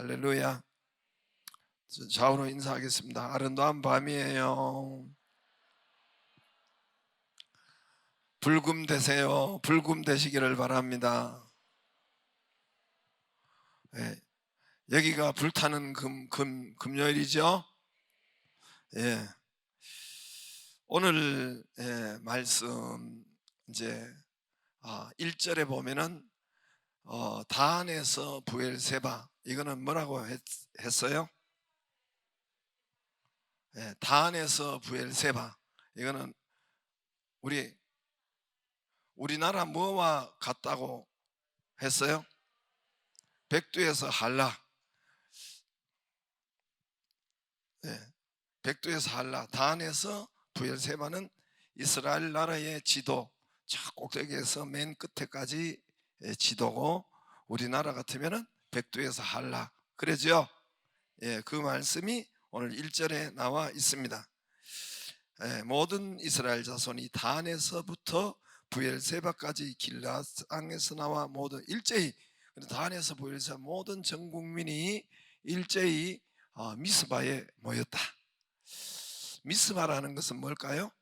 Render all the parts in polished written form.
할렐루야. 좌우로 인사하겠습니다. 아름다운 밤이에요. 불금 되세요. 불금 되시기를 바랍니다. 예, 여기가 불타는 금요일이죠. 예, 오늘 말씀 이제 1절에 보면은 다한에서 부엘세바, 이거는 뭐라고 했어요? 다한에서 부엘세바, 이거는 우리나라 뭐와 같다고 했어요? 백두에서 한라. 백두에서 한라, 다한에서 부엘세바는 이스라엘 나라의 지도, 저 꼭대기에서 맨 끝에까지 지도고, 우리나라 같으면은 백두에서 한라, 그러죠? 그 말씀이 오늘 1절에 나와 있습니다. 모든 이스라엘 자손이 다한에서부터 부엘세바까지 길앗 땅에서 나와 모든 일제히, 다한에서 부엘세바 모든 전 국민이 일제히 미스바에 모였다. 미스바라는 것은 뭘까요?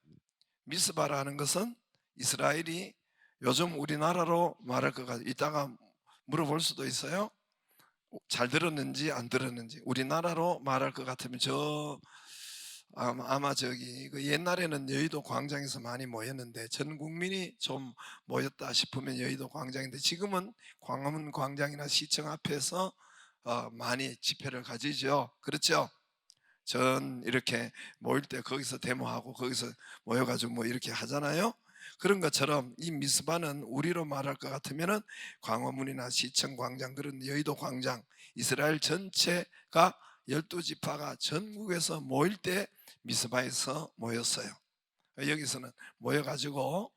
미스바라는 것은 이스라엘이 요즘 우리나라로 말할 것 같아요. 이따가 물어볼 수도 있어요. 잘 들었는지 안 들었는지. 우리나라로 말할 것 같으면 아마 저기 옛날에는 여의도 광장에서 많이 모였는데, 전 국민이 좀 모였다 싶으면 여의도 광장인데, 지금은 광화문 광장이나 시청 앞에서 많이 집회를 가지죠. 그렇죠? 전 이렇게 모일 때 거기서 데모하고 거기서 모여가지고 뭐 이렇게 하잖아요. 그런 것처럼 이 미스바는 우리로 말할 것 같으면은 광화문이나 시청 광장, 그런 여의도 광장, 이스라엘 전체가 12지파가 전국에서 모일 때 미스바에서 모였어요. 여기서는 모여가지고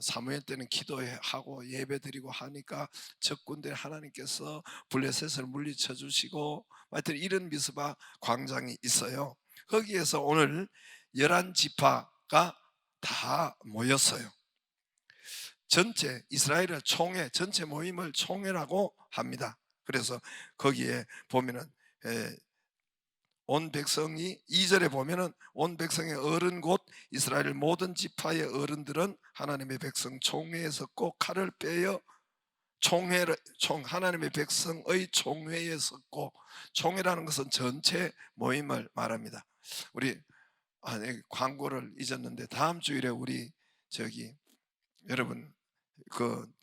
사무엘 때는 기도하고 예배드리고 하니까 적군들 하나님께서 블레셋을 물리쳐 주시고, 하여튼 이런 미스바 광장이 있어요. 거기에서 오늘 11지파가 다 모였어요. 전체 이스라엘의 총회, 전체 모임을 총회라고 합니다. 그래서 거기에 보면은 온 백성이, 2절에 보면은 온 백성의 어른 곧 이스라엘 모든 지파의 어른들은 하나님의 백성 총회에 섰고 칼을 빼어 하나님의 백성의 총회에 섰고, 총회라는 것은 전체 모임을 말합니다. 우리 광고를 잊었는데, 다음 주일에 우리 여러분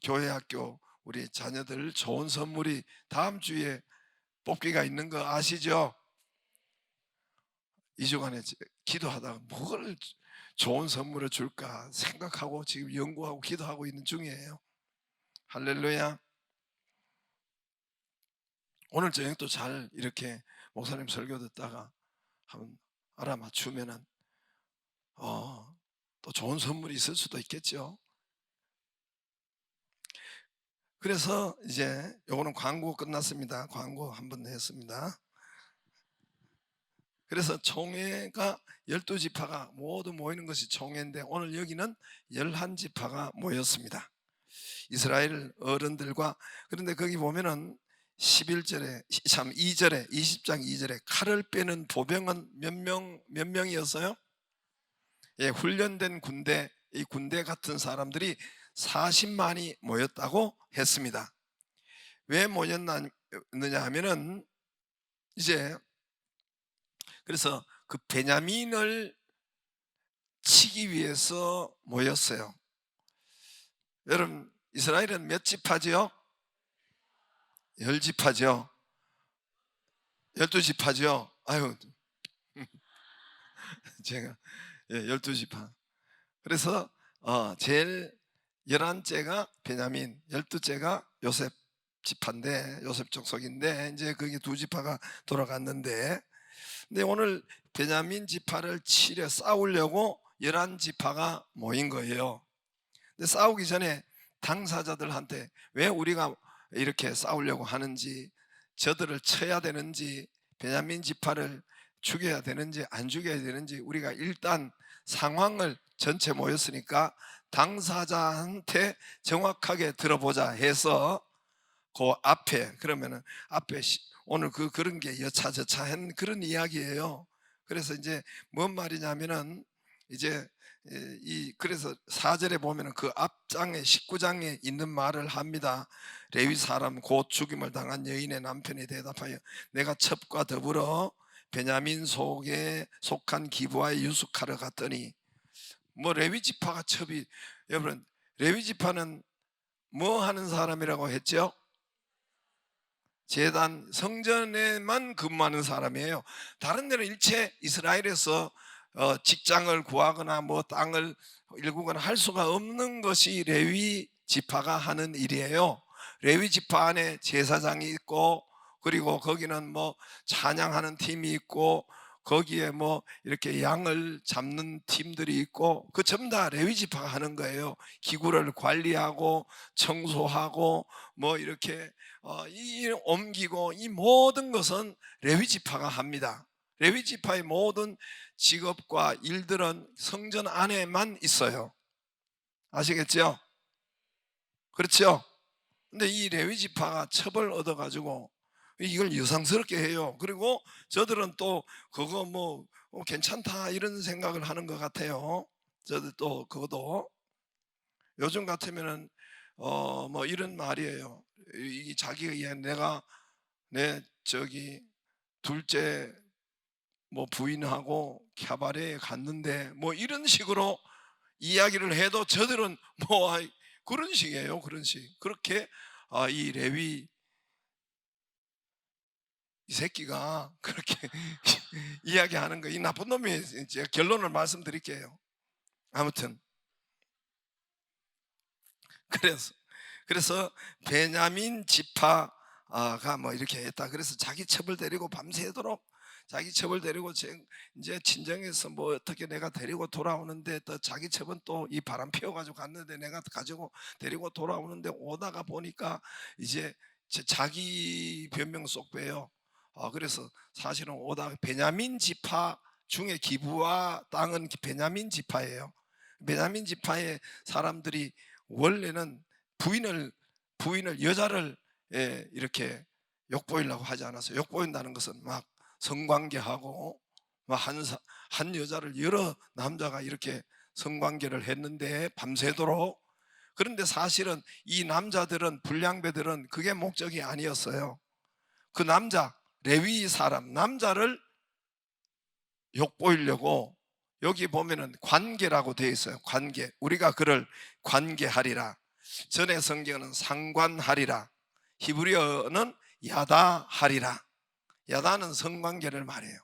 교회 학교 우리 자녀들 좋은 선물이 다음 주에 뽑기가 있는 거 아시죠? 2주간에 기도하다가 뭘 좋은 선물을 줄까 생각하고 지금 연구하고 기도하고 있는 중이에요. 할렐루야. 오늘 저녁도 잘 이렇게 목사님 설교 듣다가 한번 알아맞추면은 또 좋은 선물이 있을 수도 있겠죠. 그래서 이제 요거는 광고 끝났습니다. 광고 한번 했습니다. 그래서 총회가 12지파가 모두 모이는 것이 총회인데, 오늘 여기는 11지파가 모였습니다. 이스라엘 어른들과. 그런데 거기 보면은 11절에 2절에 20장 2절에 칼을 빼는 보병은 몇 명이었어요? 훈련된 군대, 이 군대 같은 사람들이 40만이 모였다고 했습니다. 왜 모였느냐 하면은 이제 그래서 그 베냐민을 치기 위해서 모였어요. 여러분, 이스라엘은 몇 지파지요? 10지파죠. 12지파죠. 아유, 제가 12지파. 그래서 제일 11째가 베냐민, 12째가 요셉 지파인데, 요셉 족속인데, 이제 거기 2지파가 돌아갔는데, 근데 오늘 베냐민 지파를 치려 싸우려고 11지파가 모인 거예요. 근데 싸우기 전에 당사자들한테 왜 우리가 이렇게 싸우려고 하는지, 저들을 쳐야 되는지, 베냐민 지파를 죽여야 되는지 안 죽여야 되는지, 우리가 일단 상황을 전체 모였으니까 당사자한테 정확하게 들어보자 해서 그 앞에, 그러면은 앞에 오늘 그런 게 여차저차한 그런 이야기예요. 그래서 이제 뭔 말이냐면은 이제 그래서 4절에 보면은 그 앞장에 19장에 있는 말을 합니다. 레위 사람 곧 죽임을 당한 여인의 남편이 대답하여 내가 첩과 더불어 베냐민 속에 속한 기브아에 유숙하러 갔더니, 뭐 레위 지파가 첩이, 여러분 레위 지파는 뭐 하는 사람이라고 했죠? 제단 성전에만 근무하는 사람이에요. 다른 데는 일체 이스라엘에서 직장을 구하거나 뭐 땅을 일구거나 할 수가 없는 것이 레위 지파가 하는 일이에요. 레위 지파 안에 제사장이 있고, 그리고 거기는 뭐 찬양하는 팀이 있고, 거기에 뭐 이렇게 양을 잡는 팀들이 있고, 그 전부 다 레위 지파가 하는 거예요. 기구를 관리하고 청소하고 뭐 이렇게 이 옮기고, 이 모든 것은 레위 지파가 합니다. 레위 지파의 모든 직업과 일들은 성전 안에만 있어요. 아시겠죠? 그렇죠? 근데 이 레위 지파가 첩을 얻어 가지고 이걸 여상스럽게 해요. 그리고 저들은 또 그거 뭐 괜찮다 이런 생각을 하는 것 같아요. 저들 또 그것도 요즘 같으면은 뭐 이런 말이에요. 이 자기가 내가 내 저기 둘째 뭐 부인하고 캬바레에 갔는데 뭐 이런 식으로 이야기를 해도 저들은 뭐 그런 식이에요. 그런 식. 그렇게 이 레위 이 새끼가 그렇게 이야기하는 거, 이 나쁜 놈이, 이제 결론을 말씀드릴게요. 아무튼 그래서 베냐민 지파가 뭐 이렇게 했다. 그래서 자기 첩을 데리고 밤새도록 자기 첩을 데리고 이제 친정에서 뭐 어떻게 내가 데리고 돌아오는데, 또 자기 첩은 또 이 바람 피워가지고 갔는데 내가 가지고 데리고 돌아오는데, 오다가 보니까 이제 자기 변명 속 빼요. 그래서 사실은 오다가 베냐민 지파 중에 기브와 땅은 베냐민 지파예요. 베냐민 지파의 사람들이 원래는 부인을 여자를 이렇게 욕보이려고 하지 않았어요. 욕보인다는 것은 막 성관계하고 막 한 여자를 여러 남자가 이렇게 성관계를 했는데 밤새도록. 그런데 사실은 이 남자들은, 불량배들은 그게 목적이 아니었어요. 그 남자, 레위 사람 남자를 욕보이려고, 여기 보면은 관계라고 되어 있어요. 관계. 우리가 그를 관계하리라. 전에 성경은 상관하리라. 히브리어는 야다하리라. 야다는 성관계를 말해요.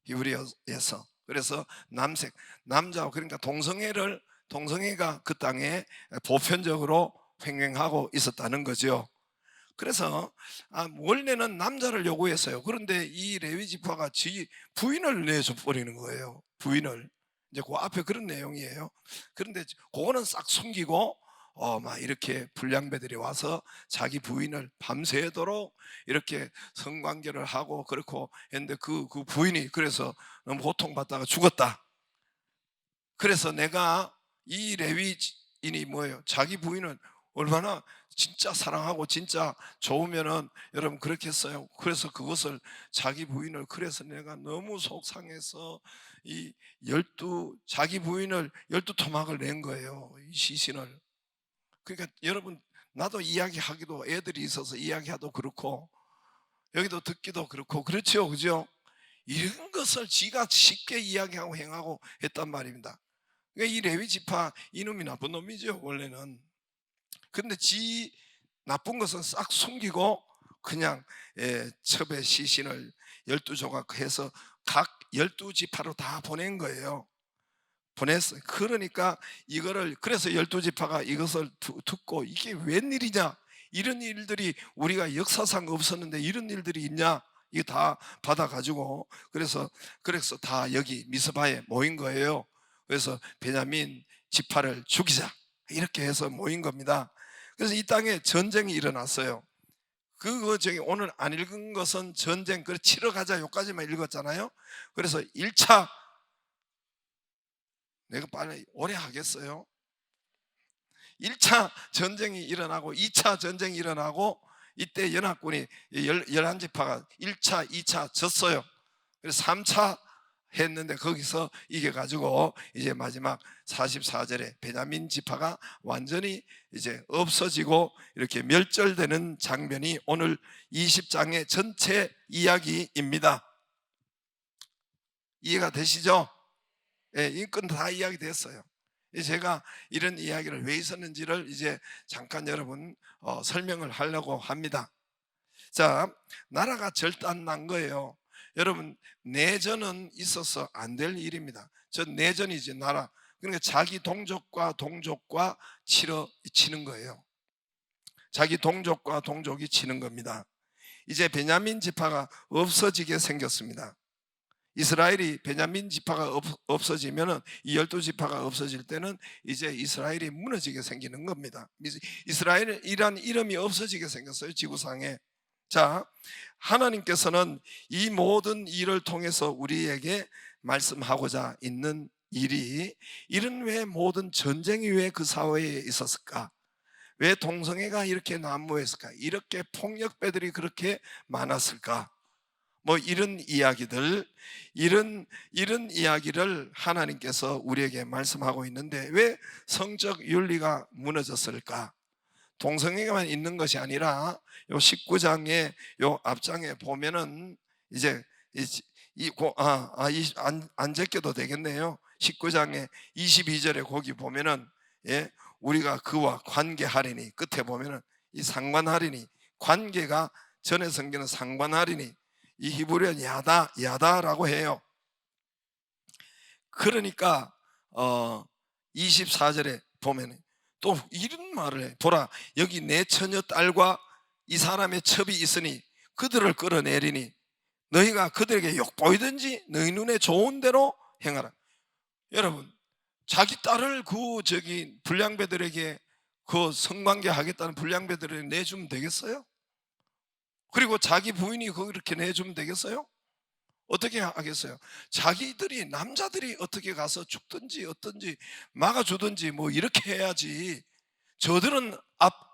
히브리어에서. 그래서 남자, 그러니까 동성애가 그 땅에 보편적으로 횡행하고 있었다는 거죠. 그래서 원래는 남자를 요구했어요. 그런데 이 레위 지파가 부인을 내줘 버리는 거예요. 부인을. 이제 그 앞에 그런 내용이에요. 그런데 그거는 싹 숨기고 막 이렇게 불량배들이 와서 자기 부인을 밤새도록 이렇게 성관계를 하고 그렇고 했는데, 그 부인이 그래서 너무 고통받다가 죽었다. 그래서 내가 이 레위인이 뭐예요? 자기 부인을 얼마나 진짜 사랑하고 진짜 좋으면은, 여러분 그렇겠어요? 그래서 그것을, 자기 부인을, 그래서 내가 너무 속상해서 자기 부인을 12토막을 낸 거예요. 이 시신을. 그러니까 여러분, 나도 이야기하기도, 애들이 있어서 이야기하도 그렇고 여기도 듣기도 그렇고 그렇죠, 그죠? 이런 것을 지가 쉽게 이야기하고 행하고 했단 말입니다. 그러니까 이 레위 지파 이놈이 나쁜 놈이죠 원래는. 근데 나쁜 것은 싹 숨기고 그냥 첩의 시신을 12조각 해서 각 12지파로 다 보낸 거예요. 보냈어요. 그러니까 그래서 12지파가 이것을 듣고 이게 웬일이냐, 이런 일들이 우리가 역사상 없었는데 이런 일들이 있냐, 이거 다 받아가지고 그래서 다 여기 미스바에 모인 거예요. 그래서 베냐민 지파를 죽이자, 이렇게 해서 모인 겁니다. 그래서 이 땅에 전쟁이 일어났어요. 저기 오늘 안 읽은 것은 전쟁 치러 가자 요까지만 읽었잖아요. 그래서 1차, 내가 빨리 오래 하겠어요. 1차 전쟁이 일어나고 2차 전쟁이 일어나고 이때 연합군이 11지파가 1차, 2차 졌어요. 그래서 3차 했는데 거기서 이겨가지고 이제 마지막 44절에 베냐민 지파가 완전히 이제 없어지고 이렇게 멸절되는 장면이 오늘 20장의 전체 이야기입니다. 이해가 되시죠? 예, 인권 다 이야기 됐어요. 제가 이런 이야기를 왜 있었는지를 이제 잠깐 여러분 설명을 하려고 합니다. 자, 나라가 절단난 거예요. 여러분, 내전은 있어서 안 될 일입니다. 저 내전이지 나라. 그러니까 자기 동족과 동족과 치는 거예요. 자기 동족과 동족이 치는 겁니다. 이제 베냐민 지파가 없어지게 생겼습니다. 이스라엘이 베냐민 지파가 없어지면은 이 12지파가 없어질 때는 이제 이스라엘이 무너지게 생기는 겁니다. 이스라엘이란 이름이 없어지게 생겼어요, 지구상에. 자, 하나님께서는 이 모든 일을 통해서 우리에게 말씀하고자 있는 일이, 이런 왜 모든 전쟁이 왜 그 사회에 있었을까? 왜 동성애가 이렇게 난무했을까? 이렇게 폭력배들이 그렇게 많았을까? 뭐 이런 이야기들, 이런 이야기를 하나님께서 우리에게 말씀하고 있는데, 왜 성적 윤리가 무너졌을까? 동성애만 있는 것이 아니라 요 19장의 요 앞장에 보면은 이제 안 제껴도 되겠네요. 19장의 22절에 거기 보면은, 예, 우리가 그와 관계하리니, 끝에 보면은 이 상관하리니, 관계가 전에 성경은 상관하리니, 이 히브리어는 야다라고 해요. 그러니까 24절에 보면 또 이런 말을 해. 보라, 여기 내 처녀 딸과 이 사람의 첩이 있으니 그들을 끌어내리니 너희가 그들에게 욕보이든지 너희 눈에 좋은 대로 행하라. 여러분, 자기 딸을 불량배들에게 그 성관계 하겠다는 불량배들에게 내주면 되겠어요? 그리고 자기 부인이 그렇게 내주면 되겠어요? 어떻게 하겠어요? 자기들이, 남자들이 어떻게 가서 죽든지 어떤지 막아주든지 뭐 이렇게 해야지. 저들은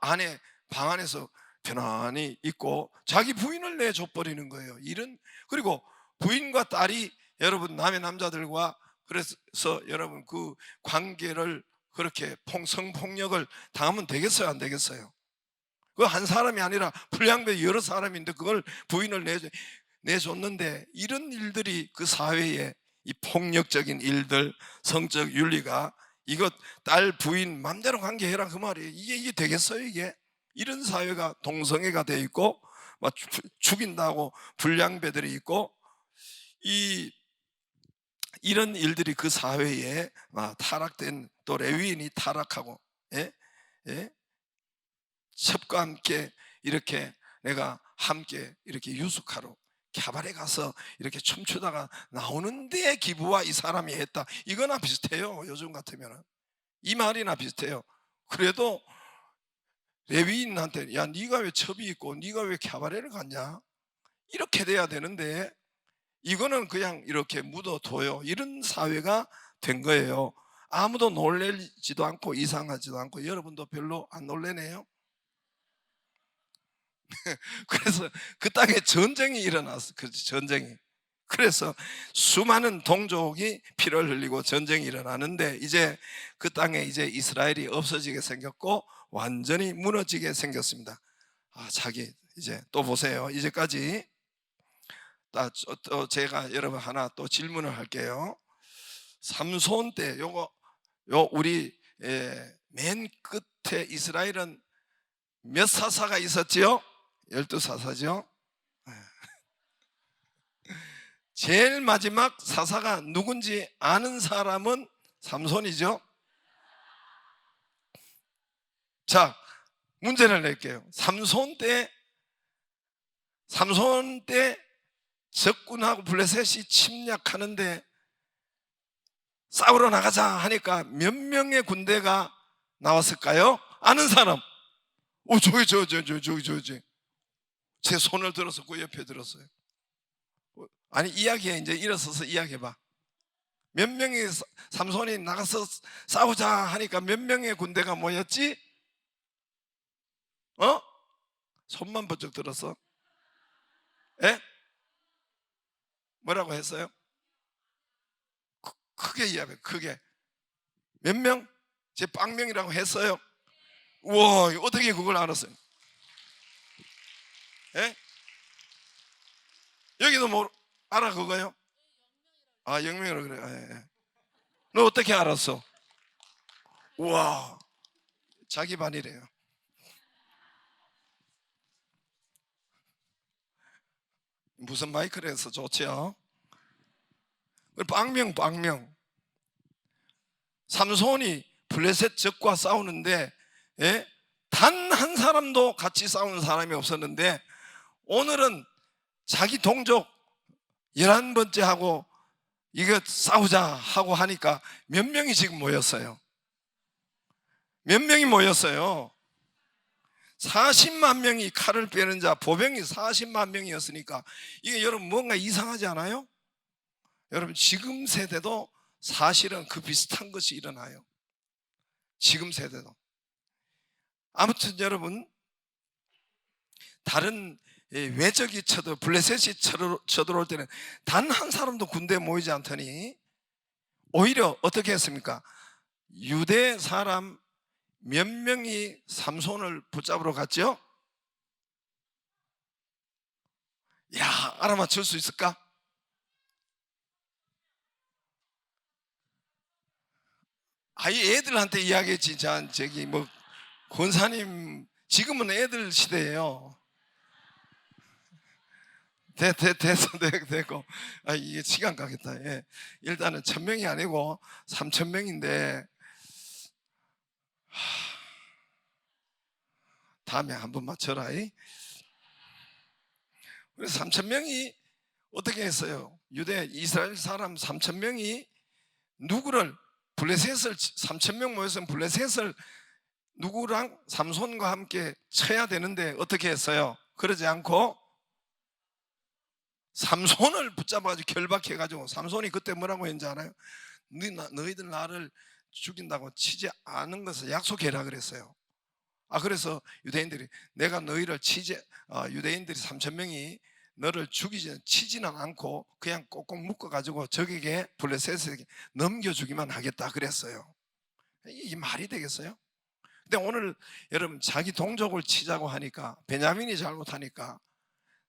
안에 방 안에서 편안히 있고 자기 부인을 내줘버리는 거예요. 그리고 부인과 딸이 여러분 남의 남자들과, 그래서 여러분 그 관계를 그렇게 성폭력을 당하면 되겠어요, 안 되겠어요? 그 한 사람이 아니라 불량배 여러 사람인데 그걸 부인을 내줬는데, 이런 일들이 그 사회에, 이 폭력적인 일들, 성적 윤리가, 이것 딸 부인 맘대로 관계해라 그 말이에요. 이게 되겠어요? 이게 이런 사회가 동성애가 돼 있고 막 죽인다고 불량배들이 있고, 이런 일들이 그 사회에 타락된, 또 레위인이 타락하고, 예? 예? 첩과 함께 이렇게 내가 함께 이렇게 유숙하러 캬바레 가서 이렇게 춤추다가 나오는데 기부와 이 사람이 했다, 이거나 비슷해요. 요즘 같으면 이 말이나 비슷해요. 그래도 레위인한테 야, 네가 왜 첩이 있고 네가 왜 캬바레를 갔냐, 이렇게 돼야 되는데 이거는 그냥 이렇게 묻어둬요. 이런 사회가 된 거예요. 아무도 놀래지도 않고 이상하지도 않고. 여러분도 별로 안 놀래네요. 그래서 그 땅에 전쟁이 일어났어. 전쟁이. 그래서 수많은 동족이 피를 흘리고 전쟁이 일어나는데, 이제 그 땅에 이제 이스라엘이 없어지게 생겼고 완전히 무너지게 생겼습니다. 자기 이제 또 보세요. 이제까지 또 제가 여러분 하나 또 질문을 할게요. 삼손 때 우리 맨 끝에 이스라엘은 몇 사사가 있었지요? 12사사죠. 제일 마지막 사사가 누군지 아는 사람은 삼손이죠. 자, 문제를 낼게요. 삼손 때 적군하고 블레셋이 침략하는데 싸우러 나가자 하니까 몇 명의 군대가 나왔을까요? 아는 사람? 저기 제 손을 들어서 그 옆에 들었어요. 아니, 이야기해. 이제 일어서서 이야기해봐. 몇 명의 삼손이 나가서 싸우자 하니까 몇 명의 군대가 모였지? 손만 번쩍 들었어? 예? 뭐라고 했어요? 크게 이야기해. 크게. 몇 명? 제 빵명이라고 했어요. 우와, 어떻게 그걸 알았어요? 예? 여기도 뭐 알아 그거요? 아, 영명이라고 그래. 예, 예. 너 어떻게 알았어? 우와, 자기 반이래요. 무슨 마이크를 해서 좋지요? 빵명. 삼손이 블레셋 적과 싸우는데, 예? 단 한 사람도 같이 싸우는 사람이 없었는데, 오늘은 자기 동족 11번째 하고 이거 싸우자 하고 하니까 몇 명이 지금 모였어요? 몇 명이 모였어요? 40만 명이 칼을 빼는 자, 보병이 40만 명이었으니까 이게 여러분 뭔가 이상하지 않아요? 여러분 지금 세대도 사실은 그 비슷한 것이 일어나요. 지금 세대도. 아무튼 여러분, 다른 외적이 블레셋이 쳐들어올 때는 단 한 사람도 군대에 모이지 않더니 오히려 어떻게 했습니까? 유대 사람 몇 명이 삼손을 붙잡으러 갔죠? 야, 알아맞힐 수 있을까? 아이 애들한테 이야기했지. 저기 뭐 권사님 지금은 애들 시대예요. 됐고. 아, 이게 시간 가겠다. 예. 일단은 1000명이 아니고 3000명인데 다음에 한번 맞춰라. 그래서 3000명이 어떻게 했어요? 유대 이스라엘 사람 3000명이 누구를 블레셋을 3000명 모였으면 블레셋을 누구랑 삼손과 함께 쳐야 되는데 어떻게 했어요? 그러지 않고 삼손을 붙잡아가지고 결박해가지고 삼손이 그때 뭐라고 했는지 알아요? 너희들 나를 죽인다고 치지 않은 것을 약속해라 그랬어요. 그래서 유대인들이 내가 너희를 유대인들이 3000명이 너를 치지는 않고 그냥 꼭꼭 묶어가지고 적에게 블레셋에게 넘겨주기만 하겠다 그랬어요. 이게 말이 되겠어요? 근데 오늘 여러분 자기 동족을 치자고 하니까 베냐민이 잘못하니까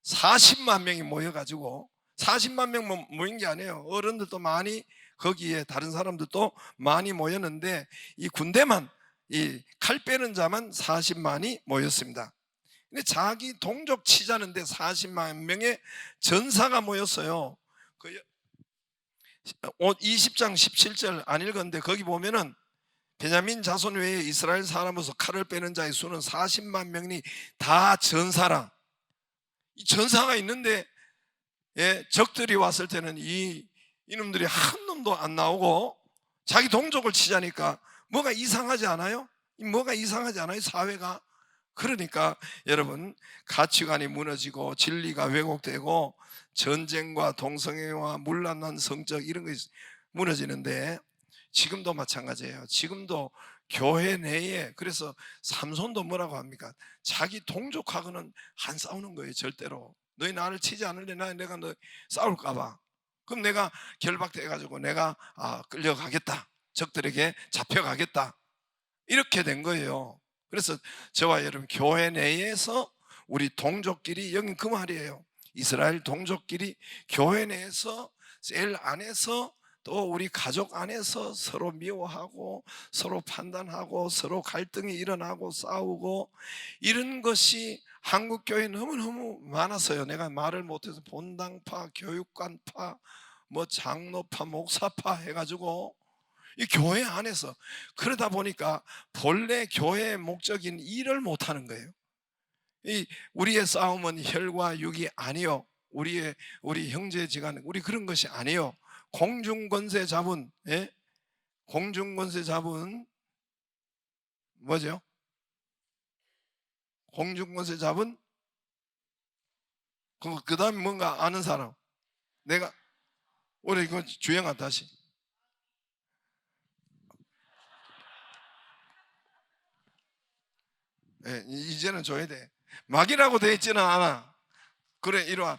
40만 명이 모여가지고 40만 명 모인 게 아니에요. 어른들도 많이 거기에 다른 사람들도 많이 모였는데 이 군대만 이 칼 빼는 자만 40만이 모였습니다. 근데 자기 동족 치자는데 40만 명의 전사가 모였어요. 그 20장 17절 안 읽었는데 거기 보면은 베냐민 자손 외에 이스라엘 사람으로서 칼을 빼는 자의 수는 40만 명이 다 전사라. 이 전사가 있는데 적들이 왔을 때는 이놈들이 한 놈도 안 나오고 자기 동족을 치자니까 뭐가 이상하지 않아요? 뭐가 이상하지 않아요? 사회가. 그러니까 여러분 가치관이 무너지고 진리가 왜곡되고 전쟁과 동성애와 문란한 성적 이런 것이 무너지는데 지금도 마찬가지예요. 지금도 교회 내에 그래서 삼손도 뭐라고 합니까? 자기 동족하고는 안 싸우는 거예요. 절대로. 너희 나를 치지 않을래? 내가 너 싸울까 봐. 그럼 내가 결박돼 가지고 내가 끌려가겠다. 적들에게 잡혀가겠다. 이렇게 된 거예요. 그래서 저와 여러분 교회 내에서 우리 동족끼리 여긴 그 말이에요. 이스라엘 동족끼리 교회 내에서 셀 안에서 또 우리 가족 안에서 서로 미워하고 서로 판단하고 서로 갈등이 일어나고 싸우고 이런 것이 한국 교회에 너무너무 많았어요. 내가 말을 못해서 본당파, 교육관파, 뭐 장로파, 목사파 해가지고 이 교회 안에서 그러다 보니까 본래 교회의 목적인 일을 못하는 거예요. 우리의 싸움은 혈과 육이 아니요. 우리 형제지간 우리 그런 것이 아니요. 공중권세 잡은 공중권세 잡은 뭐죠? 공중권세 잡은 그 다음에 뭔가 아는 사람. 내가 우리 이거 주영아 다시. 이제는 줘야 돼. 마귀라고 되어 있지는 않아. 그래, 이러한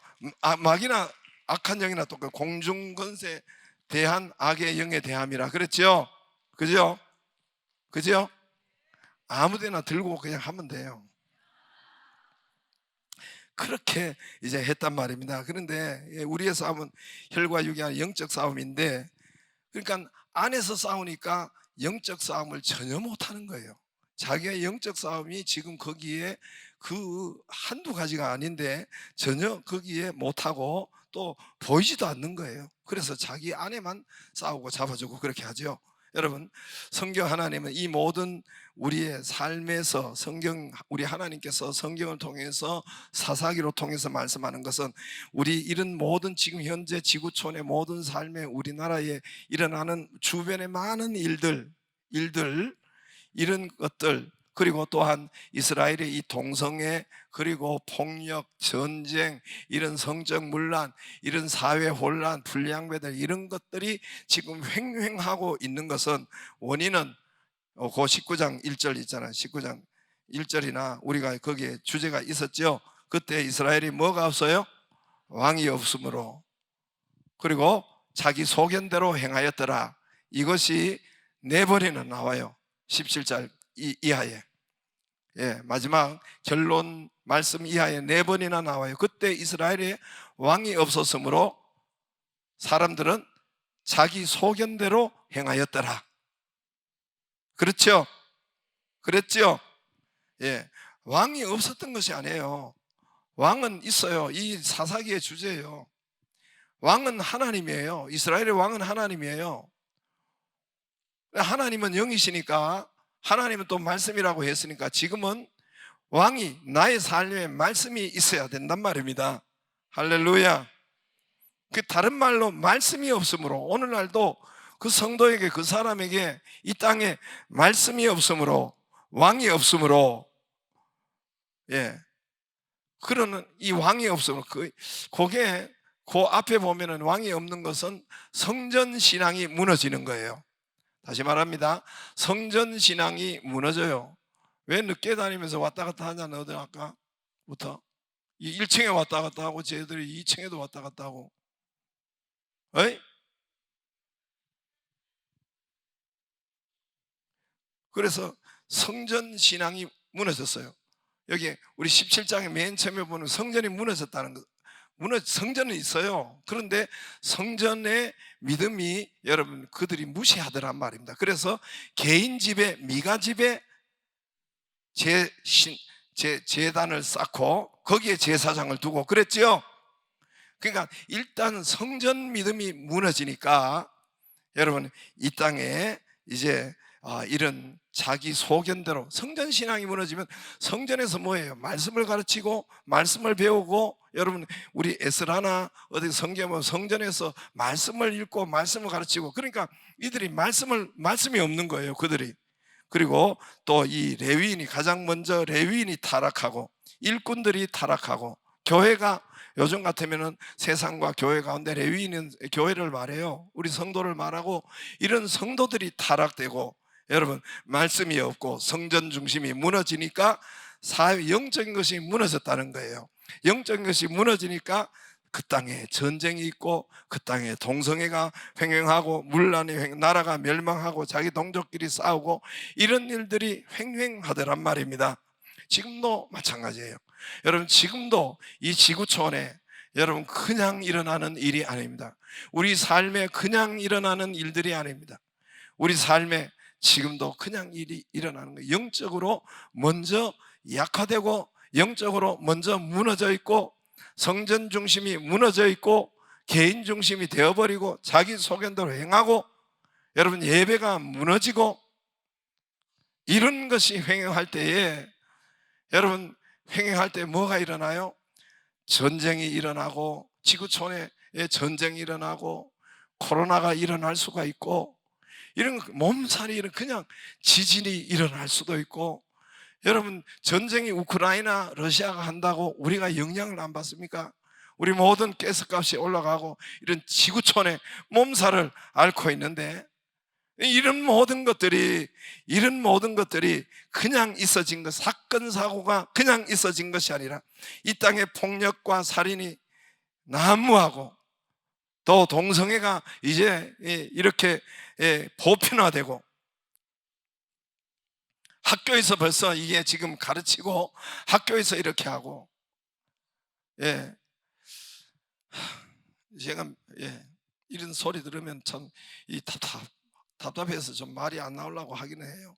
마귀나 악한 영이나 똑같고 공중권세 대한 악의 영에 대함이라 그랬죠. 그죠? 그죠? 아무데나 들고 그냥 하면 돼요. 그렇게 이제 했단 말입니다. 그런데 우리의 싸움은 혈과 육이 아닌 영적 싸움인데, 그러니까 안에서 싸우니까 영적 싸움을 전혀 못하는 거예요. 자기의 영적 싸움이 지금 거기에 그 한두 가지가 아닌데 전혀 거기에 못하고 또 보이지도 않는 거예요. 그래서 자기 안에만 싸우고 잡아주고 그렇게 하죠. 여러분, 성경 하나님은 이 모든 우리의 삶에서 우리 하나님께서 성경을 통해서 사사기로 통해서 말씀하는 것은 우리 이런 모든 지금 현재 지구촌의 모든 삶에 우리나라에 일어나는 주변의 많은 일들 이런 것들, 그리고 또한 이스라엘의 이 동성애, 그리고 폭력, 전쟁, 이런 성적 문란, 이런 사회 혼란, 불량배들, 이런 것들이 지금 횡행하고 있는 것은 원인은 그 19장 1절 있잖아요. 19장 1절이나 우리가 거기에 주제가 있었죠. 그때 이스라엘이 뭐가 없어요? 왕이 없으므로, 그리고 자기 소견대로 행하였더라. 이것이 네 번이나 나와요. 17절 이하에. 마지막 결론 말씀 이하에 네 번이나 나와요. 그때 이스라엘에 왕이 없었으므로 사람들은 자기 소견대로 행하였더라. 그렇죠? 그랬죠? 왕이 없었던 것이 아니에요. 왕은 있어요. 이 사사기의 주제예요. 왕은 하나님이에요. 이스라엘의 왕은 하나님이에요. 하나님은 영이시니까, 하나님은 또 말씀이라고 했으니까 지금은 왕이 나의 삶에 말씀이 있어야 된단 말입니다. 할렐루야. 그 다른 말로 말씀이 없으므로, 오늘날도 그 성도에게, 그 사람에게 이 땅에 말씀이 없으므로, 왕이 없으므로, 그러는 이 왕이 없으므로, 그게 그 앞에 보면은 왕이 없는 것은 성전 신앙이 무너지는 거예요. 다시 말합니다. 성전 신앙이 무너져요. 왜 늦게 다니면서 왔다 갔다 하냐, 너들 아까부터. 1층에 왔다 갔다 하고 쟤들이 2층에도 왔다 갔다 하고. 어이? 그래서 성전 신앙이 무너졌어요. 여기 우리 17장에 맨 처음에 보면 성전이 무너졌다는 것. 성전은 있어요. 그런데 성전의 믿음이, 여러분, 그들이 무시하더란 말입니다. 그래서 개인 집에, 미가 집에 제단을 쌓고 거기에 제사장을 두고 그랬죠. 그러니까 일단 성전 믿음이 무너지니까, 여러분, 이 땅에 이제 이런 자기 소견대로 성전 신앙이 무너지면, 성전에서 뭐예요? 말씀을 가르치고 말씀을 배우고, 여러분, 우리 에스라나 어디 성경은 성전에서 말씀을 읽고 말씀을 가르치고, 그러니까 이들이 말씀이 없는 거예요, 그들이. 그리고 또 이 레위인이, 가장 먼저 레위인이 타락하고 일꾼들이 타락하고, 교회가 요즘 같으면은 세상과 교회 가운데 레위인은 교회를 말해요. 우리 성도를 말하고, 이런 성도들이 타락되고, 여러분, 말씀이 없고 성전 중심이 무너지니까 사회 영적인 것이 무너졌다는 거예요. 영적인 것이 무너지니까 그 땅에 전쟁이 있고, 그 땅에 동성애가 횡행하고, 문란이 나라가 멸망하고, 자기 동족끼리 싸우고, 이런 일들이 횡행하더란 말입니다. 지금도 마찬가지예요. 여러분, 지금도 이 지구촌에, 여러분, 그냥 일어나는 일이 아닙니다. 우리 삶에 그냥 일어나는 일들이 아닙니다. 우리 삶에 지금도 그냥 일이 일어나는 거예요. 영적으로 먼저 약화되고, 영적으로 먼저 무너져 있고, 성전 중심이 무너져 있고, 개인 중심이 되어버리고, 자기 소견대로 행하고, 여러분, 예배가 무너지고, 이런 것이 횡행할 때에, 여러분, 횡행할 때 뭐가 일어나요? 전쟁이 일어나고, 지구촌에 전쟁이 일어나고, 코로나가 일어날 수가 있고, 이런 몸살이 그냥 지진이 일어날 수도 있고. 여러분, 전쟁이 우크라이나 러시아가 한다고 우리가 영향을 안 받습니까? 우리 모든 가스값이 올라가고, 이런 지구촌에 몸살을 앓고 있는데, 이런 모든 것들이 그냥 있어진 것, 사건 사고가 그냥 있어진 것이 아니라 이 땅의 폭력과 살인이 난무하고 또 동성애가 이제 이렇게 보편화되고 학교에서 벌써 이게 지금 가르치고 학교에서 이렇게 하고, 제가 이런 소리 들으면 참 답답해서 좀 말이 안 나오려고 하기는 해요.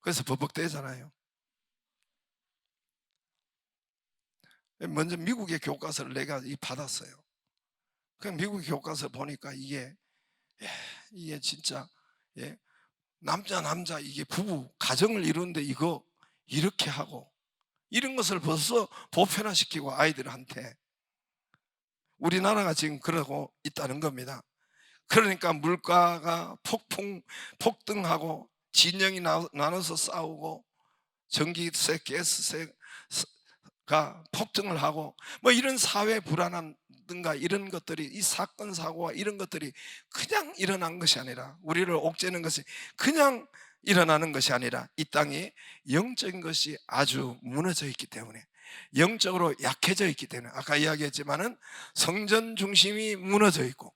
그래서 버벅대잖아요. 먼저 미국의 교과서를 내가 받았어요. 그 미국 교과서 보니까 이게 진짜 남자 이게 부부 가정을 이루는데 이거 이렇게 하고 이런 것을 벌써 보편화시키고 아이들한테 우리나라가 지금 그러고 있다는 겁니다. 그러니까 물가가 폭등하고 진영이 나눠서 싸우고 전기세, 가스세가 폭등을 하고 뭐 이런 사회 불안함든가 이런 것들이, 이 사건 사고와 이런 것들이 그냥 일어난 것이 아니라, 우리를 옥죄는 것이 그냥 일어나는 것이 아니라 이 땅이 영적인 것이 아주 무너져 있기 때문에, 영적으로 약해져 있기 때문에, 아까 이야기했지만은 성전 중심이 무너져 있고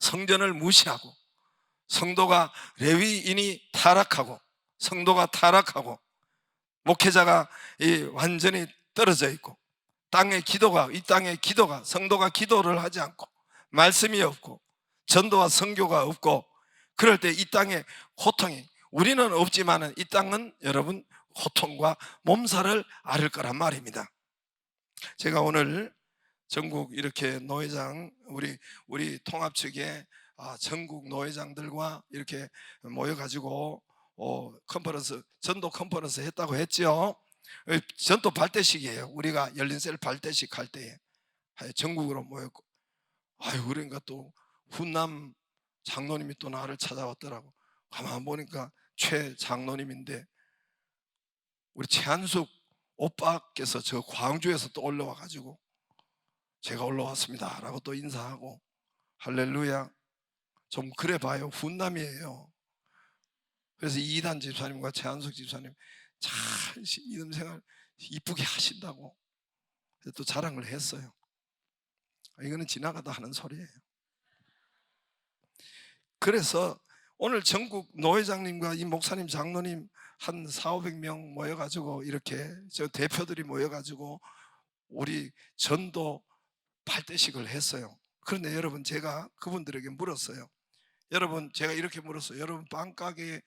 성전을 무시하고 성도가, 레위인이 타락하고 성도가 타락하고 목회자가 완전히 떨어져 있고 이 땅의 기도가, 성도가 기도를 하지 않고 말씀이 없고 전도와 선교가 없고, 그럴 때 이 땅의 고통이, 우리는 없지만은 이 땅은 여러분 고통과 몸살을 앓을 거란 말입니다. 제가 오늘 전국 이렇게 노회장, 우리 통합 측에 전국 노회장들과 이렇게 모여가지고 전도 컨퍼런스 했다고 했죠. 전도 발대식이에요. 우리가 열린셀 발대식 할 때에 전국으로 모였고, 그러니까 또 훈남 장로님이 또 나를 찾아왔더라고. 가만 보니까 최 장로님인데 우리 최한숙 오빠께서 저 광주에서 또 올라와가지고 제가 올라왔습니다 라고 또 인사하고, 할렐루야. 좀 그래 봐요. 훈남이에요. 그래서 이단 집사님과 최한숙 집사님 잘 믿음 생활 이쁘게 하신다고 또 자랑을 했어요. 이거는 지나가다 하는 소리예요. 그래서 오늘 전국 노회장님과 이 목사님, 장로님 한 400~500명 모여가지고 이렇게 저 대표들이 모여가지고 우리 전도 발대식을 했어요. 그런데 여러분, 제가 그분들에게 물었어요. 제가 이렇게 물었어요. 여러분, 빵가게의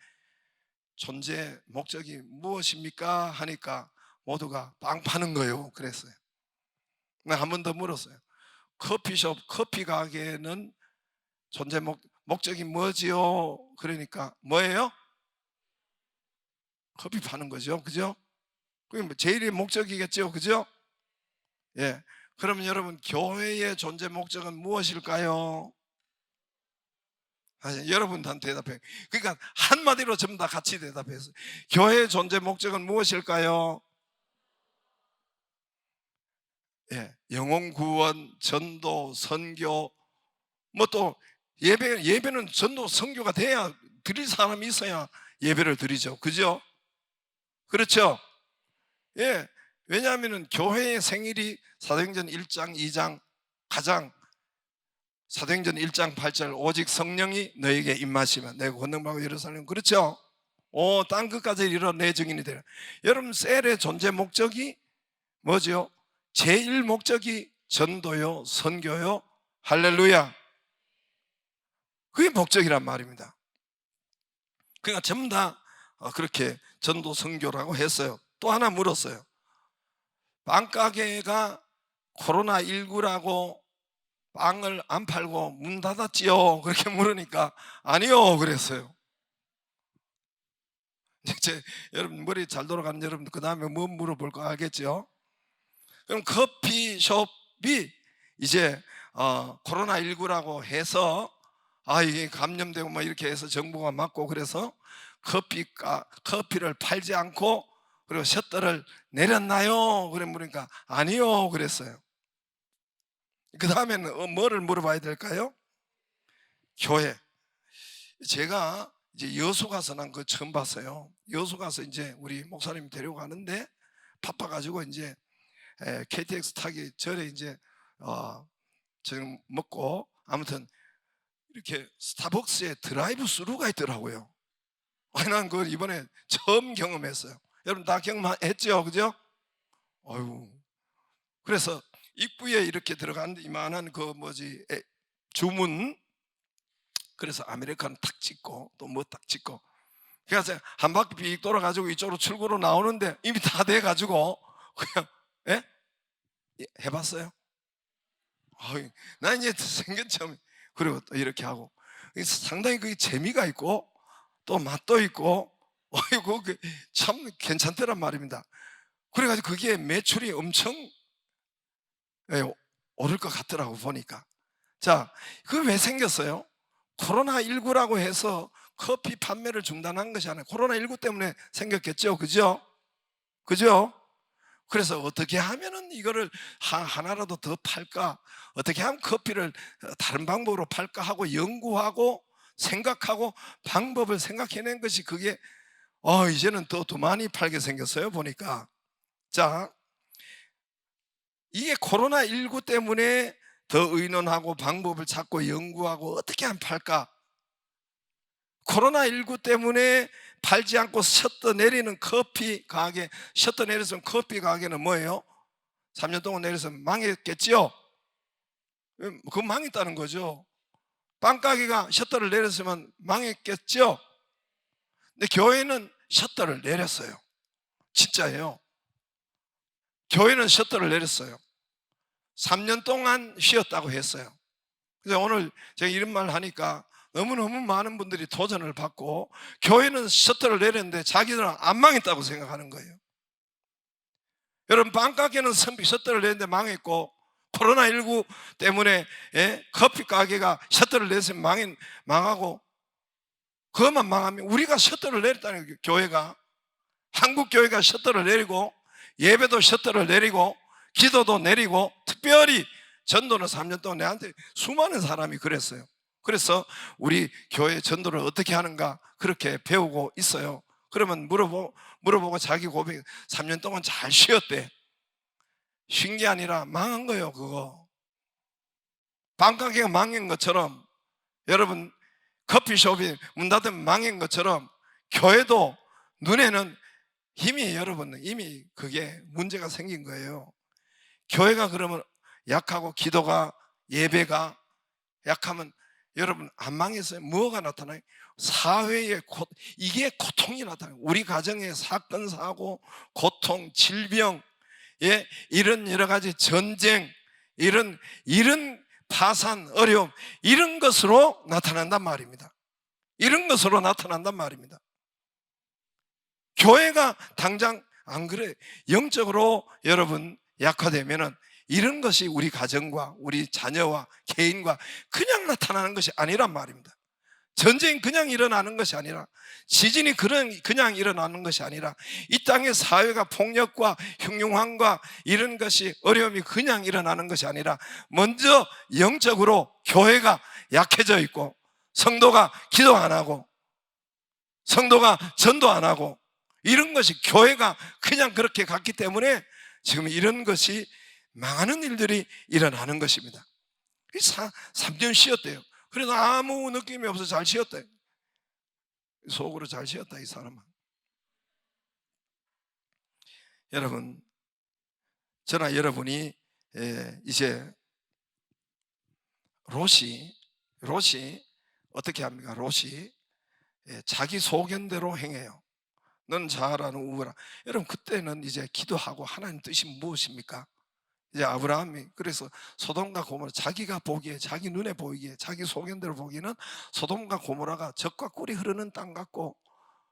존재 목적이 무엇입니까? 하니까 모두가 빵 파는 거예요. 그랬어요. 한 번 더 물었어요. 커피 가게는 존재 목적이 뭐지요? 그러니까 뭐예요? 커피 파는 거죠. 그죠? 그게 제일의 목적이겠죠. 그죠? 그러면 여러분, 교회의 존재 목적은 무엇일까요? 여러분 단 대답해요. 그러니까 한마디로 전부 다 같이 대답했어요. 교회의 존재 목적은 무엇일까요? 영혼 구원, 전도, 선교, 뭐 또 예배는 전도, 선교가 돼야, 드릴 사람이 있어야 예배를 드리죠. 그죠? 그렇죠? 왜냐하면 교회의 생일이 사도행전 1장 2장 가장, 사도행전 1장 8절 오직 성령이 너에게 임하시면 내가 권능받고 예루살렘, 그렇죠? 땅 끝까지 이르러 내 증인이 되라. 여러분, 셀의 존재 목적이 뭐죠? 제1 목적이 전도요, 선교요. 할렐루야. 그게 목적이란 말입니다. 그러니까 전부 다 그렇게 전도, 선교라고 했어요. 또 하나 물었어요. 빵가게가 코로나19라고 빵을 안 팔고 문 닫았지요? 그렇게 물으니까 아니요 그랬어요. 여러분, 머리 잘 돌아가는 여러분, 그 다음에 뭐 물어볼 거 알겠죠? 그럼 커피숍이 이제 코로나19라고 해서 이게 감염되고 막 이렇게 해서 정부가 막고, 그래서 커피를 팔지 않고 그리고 셔터를 내렸나요? 그래 물으니까 아니요 그랬어요. 그 다음에는 뭐를 물어봐야 될까요? 교회. 제가 이제 여수 가서 난 그거 처음 봤어요. 여수 가서 이제 우리 목사님 데려가는데 바빠가지고 이제 KTX 타기 전에 이제 저녁 먹고 아무튼 이렇게 스타벅스에 드라이브 스루가 있더라고요. 난 그걸 이번에 처음 경험했어요. 여러분 다 경험했죠, 그죠? 어유. 그래서 입구에 이렇게 들어가는데 이만한 그 주문. 그래서 아메리카노 탁 찍고 또 뭐 딱 찍고, 그래서 한 바퀴 빅 돌아가지고 이쪽으로 출구로 나오는데 이미 다 돼가지고 그냥 해봤어요? 나 이제 생전 처음. 그리고 또 이렇게 하고 상당히 그게 재미가 있고 또 맛도 있고 어이구 참 괜찮더란 말입니다. 그래가지고 그게 매출이 엄청 오를 것 같더라고 보니까. 자, 그게 왜 생겼어요? 코로나19라고 해서 커피 판매를 중단한 것이 아니라 코로나19 때문에 생겼겠죠, 그죠? 그죠? 그래서 어떻게 하면은 이거를 하나라도 더 팔까? 어떻게 하면 커피를 다른 방법으로 팔까 하고 연구하고 생각하고 방법을 생각해낸 것이 그게 이제는 더 많이 팔게 생겼어요 보니까. 자, 이게 코로나19 때문에 더 의논하고 방법을 찾고 연구하고 어떻게 하면 팔까? 코로나19 때문에 팔지 않고 셔터 내리는 커피 가게, 셔터 내렸으면 커피 가게는 뭐예요? 3년 동안 내렸으면 망했겠죠? 그건 망했다는 거죠. 빵 가게가 셔터를 내렸으면 망했겠죠? 근데 교회는 셔터를 내렸어요. 진짜예요. 교회는 셔터를 내렸어요. 3년 동안 쉬었다고 했어요. 그래서 오늘 제가 이런 말 하니까 너무너무 많은 분들이 도전을 받고 교회는 셔터를 내렸는데 자기들은 안 망했다고 생각하는 거예요. 여러분 빵가게는 셔터를 내는데 망했고 코로나19 때문에 커피 가게가 셔터를 냈으면 망하고 그것만 망하면 우리가 셔터를 내렸다는 거예요. 교회가, 한국 교회가 셔터를 내리고 예배도 셔터를 내리고 기도도 내리고 특별히 전도는 3년 동안 내한테 수많은 사람이 그랬어요. 그래서 우리 교회 전도를 어떻게 하는가 그렇게 배우고 있어요. 그러면 물어보고 자기 고백 3년 동안 잘 쉬었대. 쉰 게 아니라 망한 거예요. 그거 빵가게가 망한 것처럼 여러분 커피숍이 문 닫으면 망한 것처럼 교회도 눈에는 이미 여러분 이미 그게 문제가 생긴 거예요. 교회가 그러면 약하고 기도가 예배가 약하면 여러분 안 망했어요? 뭐가 나타나요? 사회에 이게 고통이 나타나요. 우리 가정의 사건 사고 고통 질병 이런 여러 가지 전쟁 이런 파산 어려움 이런 것으로 나타난단 말입니다. 이런 것으로 나타난단 말입니다. 교회가 당장 안 그래 영적으로 여러분 약화되면은 이런 것이 우리 가정과 우리 자녀와 개인과 그냥 나타나는 것이 아니란 말입니다. 전쟁이 그냥 일어나는 것이 아니라 지진이 그냥 일어나는 것이 아니라 이 땅의 사회가 폭력과 흉흉함과 이런 것이 어려움이 그냥 일어나는 것이 아니라 먼저 영적으로 교회가 약해져 있고 성도가 기도 안 하고 성도가 전도 안 하고 이런 것이 교회가 그냥 그렇게 갔기 때문에 지금 이런 것이 망하는 일들이 일어나는 것입니다. 3년 쉬었대요. 그래서 아무 느낌이 없어서 잘 쉬었대. 속으로 잘 쉬었다 이 사람은. 여러분 저나 여러분이 이제 롯이 어떻게 합니까? 롯이 자기 소견대로 행해요. 넌 잘하는 우라. 여러분 그때는 이제 기도하고 하나님 뜻이 무엇입니까? 이제 아브라함이 그래서 소돔과 고모라 자기가 보기에 자기 눈에 보이기에 자기 소견대로 보기에는 소돔과 고모라가 젖과 꿀이 흐르는 땅 같고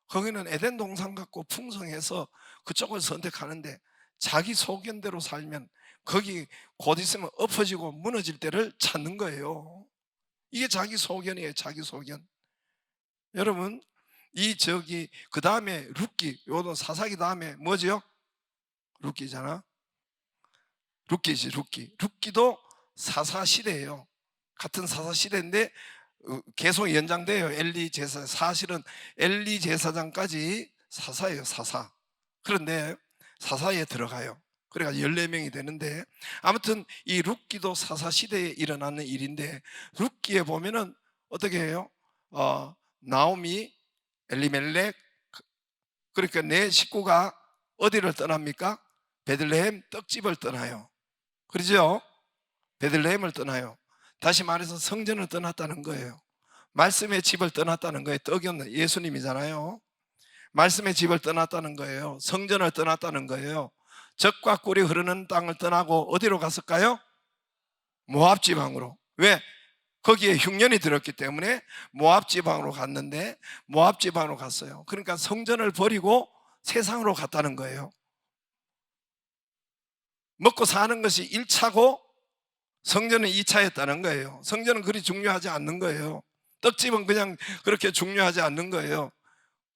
거기는 에덴 동산 같고 풍성해서 그쪽을 선택하는데 자기 소견대로 살면 거기 곧 있으면 엎어지고 무너질 때를 찾는 거예요. 이게 자기 소견이에요. 자기 소견. 여러분 그 다음에 룻기 요도 사사기 다음에 뭐죠? 룻기잖아. 룻기지 룻기도 사사시대예요. 같은 사사시대인데 계속 연장돼요. 엘리 제사, 사실은 엘리 제사장까지 사사예요, 사사. 그런데 사사에 들어가요. 그래가 14명이 되는데, 아무튼 이 룻기도 사사 시대에 일어나는 일인데, 룻기에 보면은 어떻게 해요? 나오미, 엘리멜렉, 그러니까 내 식구가 어디를 떠납니까? 베들레헴 떡집을 떠나요. 그러죠? 베들레헴을 떠나요. 다시 말해서 성전을 떠났다는 거예요. 말씀의 집을 떠났다는 거예요. 떡은 예수님이잖아요. 말씀의 집을 떠났다는 거예요. 성전을 떠났다는 거예요. 젖과 꿀이 흐르는 땅을 떠나고 어디로 갔을까요? 모압 지방으로. 왜? 거기에 흉년이 들었기 때문에 모압 지방으로 갔는데, 모압 지방으로 갔어요. 그러니까 성전을 버리고 세상으로 갔다는 거예요. 먹고 사는 것이 1차고 성전은 2차였다는 거예요. 성전은 그리 중요하지 않는 거예요. 떡집은 그냥 그렇게 중요하지 않는 거예요.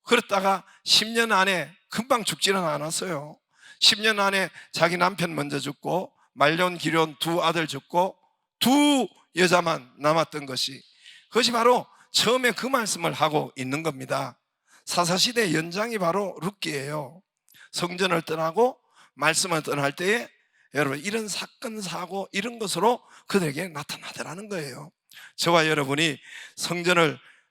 그렇다가 10년 안에, 금방 죽지는 않았어요. 10년 안에 자기 남편 먼저 죽고, 말년 기련 두 아들 죽고, 두 여자만 남았던 것이, 그것이 바로 처음에 그 말씀을 하고 있는 겁니다. 사사시대 연장이 바로 룻기예요. 성전을 떠나고 말씀을 떠날 때에 여러분, 이런 사건 사고 이런 것으로 그들에게 나타나더라는 거예요. 저와 여러분이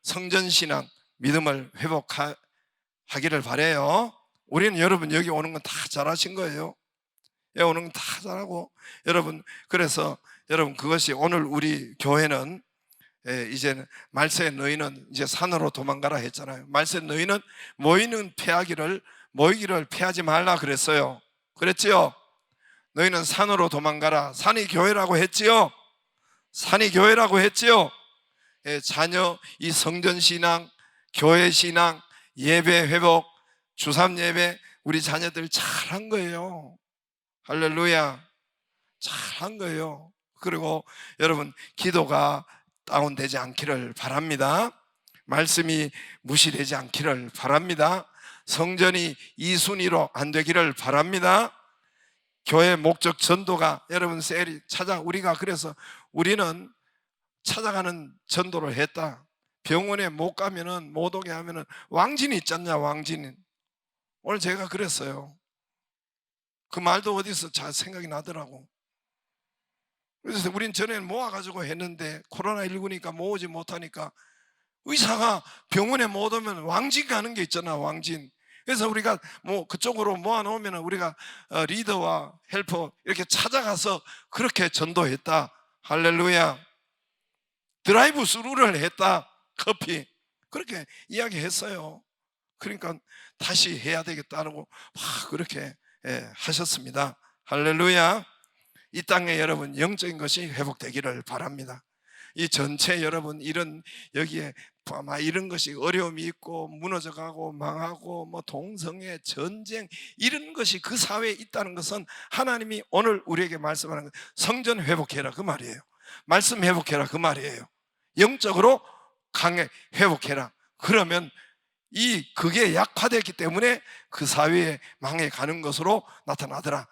성전신앙 믿음을 회복하기를 바라요. 우리는 여러분 여기 오는 건 다 잘하신 거예요. 여기 오는 건 다 잘하고, 여러분, 그래서 여러분, 그것이 오늘 우리 교회는 이제는 말세 너희는 이제 산으로 도망가라 했잖아요. 말세 너희는 모이기를 피하지 말라 그랬어요. 그랬지요? 너희는 산으로 도망가라. 산이 교회라고 했지요? 산이 교회라고 했지요? 자녀 이 성전신앙, 교회신앙, 예배 회복, 주삼 예배 우리 자녀들 잘한 거예요. 할렐루야. 잘한 거예요. 그리고 여러분, 기도가 다운되지 않기를 바랍니다. 말씀이 무시되지 않기를 바랍니다. 성전이 이순위로 안 되기를 바랍니다. 교회 목적 전도가, 여러분, 우리가 그래서 우리는 찾아가는 전도를 했다. 병원에 못 가면은, 못 오게 하면은 왕진이 있잖냐, 왕진. 오늘 제가 그랬어요. 그 말도 어디서 잘 생각이 나더라고. 그래서 우린 전에는 모아가지고 했는데, 코로나19니까 모으지 못하니까 의사가 병원에 못 오면 왕진 가는 게 있잖아, 왕진. 그래서 우리가 그쪽으로 모아놓으면 우리가 리더와 헬퍼 이렇게 찾아가서 그렇게 전도했다. 할렐루야. 드라이브 스루를 했다. 커피. 그렇게 이야기했어요. 그러니까 다시 해야 되겠다고 막 그렇게 하셨습니다. 할렐루야. 이 땅에 여러분 영적인 것이 회복되기를 바랍니다. 이 전체 여러분 여기에 아마 이런 것이 어려움이 있고 무너져가고 망하고 동성애, 전쟁 이런 것이 그 사회에 있다는 것은 하나님이 오늘 우리에게 말씀하는 것, 성전 회복해라 그 말이에요. 말씀 회복해라 그 말이에요. 영적으로 강해 회복해라. 그러면 그게 약화됐기 때문에 그 사회에 망해가는 것으로 나타나더라.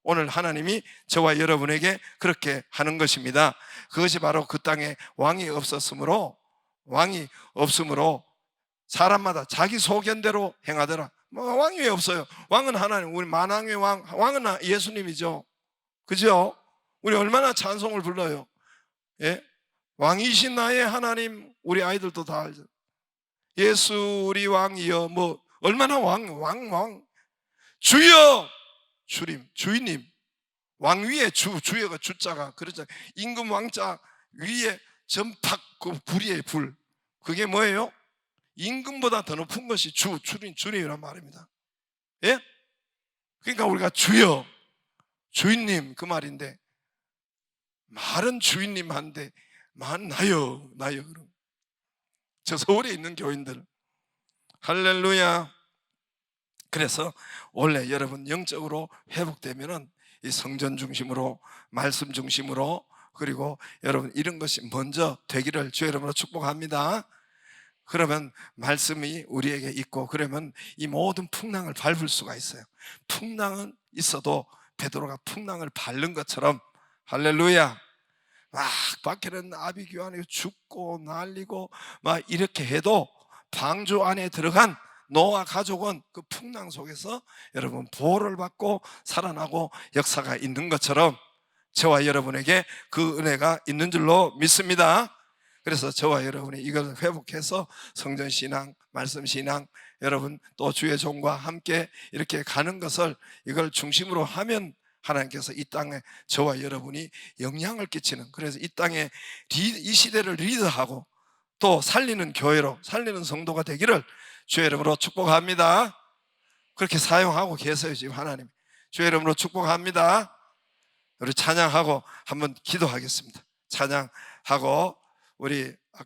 오늘 하나님이 저와 여러분에게 그렇게 하는 것입니다. 그것이 바로 그 땅에 왕이 없음으로 사람마다 자기 소견대로 행하더라. 왕이 왜 없어요? 왕은 하나님, 우리 만왕의 왕은 예수님이죠. 그죠? 우리 얼마나 찬송을 불러요. 예? 왕이신 나의 하나님, 우리 아이들도 다 알죠. 예수 우리 왕이여, 얼마나 왕 주여, 주인님. 왕 위에 주여가 주자가 그러잖아요. 임금 왕자 위에 전팍 그 불이에요, 불. 그게 뭐예요? 임금보다 더 높은 것이 주님이란 말입니다. 예? 그러니까 우리가 주여, 주인님 그 말인데, 말은 주인님 한데 말 나요. 그럼 저 서울에 있는 교인들, 할렐루야. 그래서 원래 여러분 영적으로 회복되면은 이 성전 중심으로, 말씀 중심으로, 그리고 여러분 이런 것이 먼저 되기를 주 여러분으로 축복합니다. 그러면 말씀이 우리에게 있고, 그러면 이 모든 풍랑을 밟을 수가 있어요. 풍랑은 있어도 베드로가 풍랑을 밟는 것처럼, 할렐루야, 막 밖에는 아비규환이 죽고 난리고 막 이렇게 해도 방주 안에 들어간 노아 가족은 그 풍랑 속에서 여러분 보호를 받고 살아나고 역사가 있는 것처럼 저와 여러분에게 그 은혜가 있는 줄로 믿습니다. 그래서 저와 여러분이 이걸 회복해서 성전신앙, 말씀신앙, 여러분 또 주의 종과 함께 이렇게 가는 것을 이걸 중심으로 하면 하나님께서 이 땅에 저와 여러분이 영향을 끼치는, 그래서 이 땅에 이 시대를 리드하고 또 살리는 교회로, 살리는 성도가 되기를 주의 이름으로 축복합니다. 그렇게 사용하고 계세요. 지금 하나님 주의 이름으로 축복합니다. 우리 찬양하고 한번 기도하겠습니다. 찬양하고 우리 아까